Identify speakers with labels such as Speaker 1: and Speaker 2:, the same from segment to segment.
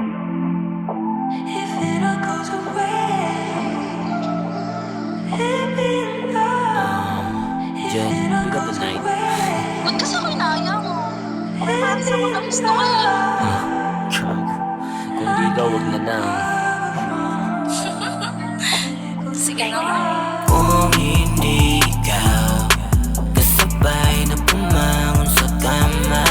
Speaker 1: If it all goes away, let me know. If
Speaker 2: Jen,
Speaker 1: it all
Speaker 2: pick up the
Speaker 1: goes
Speaker 2: night.
Speaker 1: away,
Speaker 3: Ba't kasi ako inaya mo? May
Speaker 1: let
Speaker 3: parang sa
Speaker 1: me
Speaker 3: mga gusto ko eh.
Speaker 2: Kung di ikaw, wag na lang.
Speaker 3: Sige nga.
Speaker 2: Kung hindi ikaw kasabay na pumangon sa kama,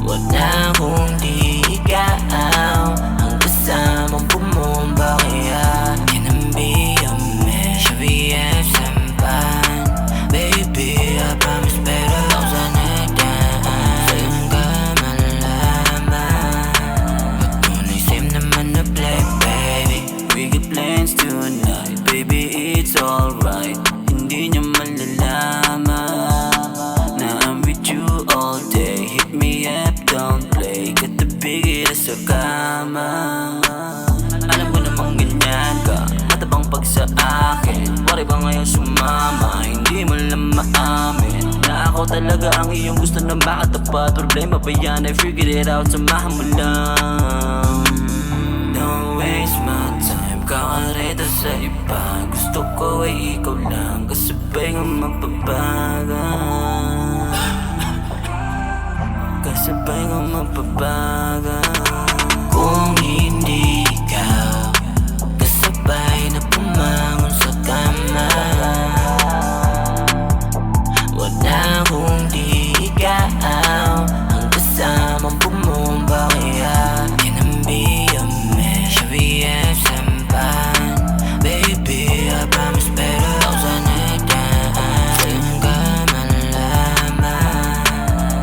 Speaker 2: wag na kung di ikaw ang kasamang bumomba. Kaya kinambi ang mesh VF sampan. Baby, I promise better daw sana daan sa'yong ka malaman. Ba't tunay same naman na play, baby? We got plans tonight, baby, it's alright. Hindi niya malalaman na I'm with you all day. Hit me up, don't play, katabi kita sa kama. Alam ko namang ganyan ka, matabang pag sa akin. Wari ba ngayon sumama, hindi mo lang maamin na ako talaga ang iyong gusto na makatapat. Problema ba yan? I figured it out, samahan mo lang. Don't waste my time, kakareta sa iba. Gusto ko ay ikaw lang, kasabay nga magbabaga. Kasabay nga magbabaga. Kung hindi ikaw kasabay na pumangon sa kama, wag na kung di ikaw ang kasamang bumomba. Kaya kinambi ang mesh VF sampan. Baby, I promise better daw sana daan sa'yong ka malaman.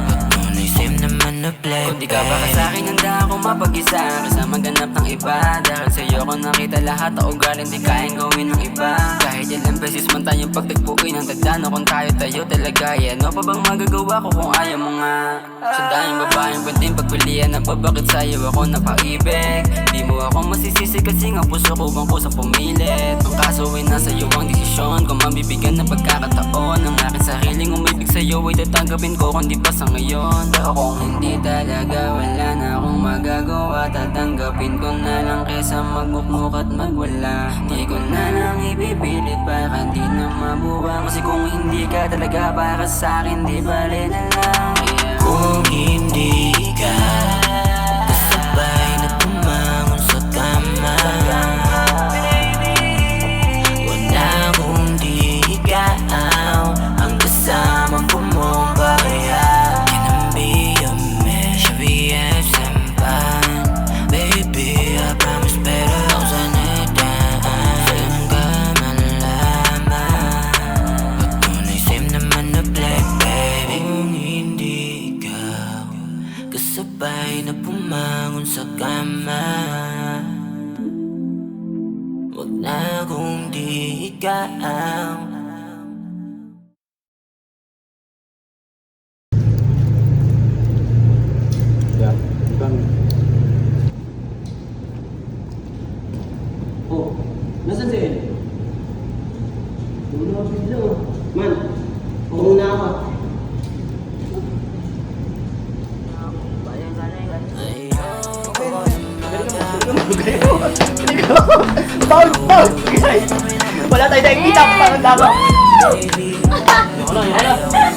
Speaker 2: Ba't tunay same naman na play,
Speaker 4: Kung di ka baka sa'kin, handa akong mapag-isa kaysa maghanap ng iba. Dahil sa'yo ko nakita lahat na ugali, hindi kayang gawin ng iba. Kahit ilang beses man tayong pagtagpuin ang tagdano, kung tayo talaga, ano pa bang magagawa ko kung ayaw mo nga? Sa daming babaeng pwedeng pagpilian, na bakit sa'yo ako napaibig? Di mo ako masisisi kasi nga puso ko bang kusang pumilit. Ang kaso ay nasa iyo ang desisyon, kung mabibigyan ng pagkakataon ang aking sariling umibig sa'yo ay tatanggapin ko, kung di pa sa ngayon. Pero kung hindi talaga, wala na akong magagawa. Tatanggapin ko na lang kesa magmukmuk at magwala. Di ko na lang ibipilit para di na mabuwang. Kasi kung hindi ka talaga para sa'kin, di bale na lang.
Speaker 2: kung hindi ka kasabay na pumangon sa kama, wag na kung di ikaw ang kasamang bumomba. Kaya kinambi ang mesh VF sampan. Baby, I promise better daw sana daan sa'yong ka malaman. Ba't tunay same naman na play, baby? Kung hindi ikaw kasabay na pumangon sa kama, wag na kung di ikaw.
Speaker 5: Ya, bang.
Speaker 6: Oh, nasaan si El? Wala bigla oh. Man, una ako.
Speaker 5: Wala tayo nakikita, parang dapat.
Speaker 2: Baby,
Speaker 6: Wala.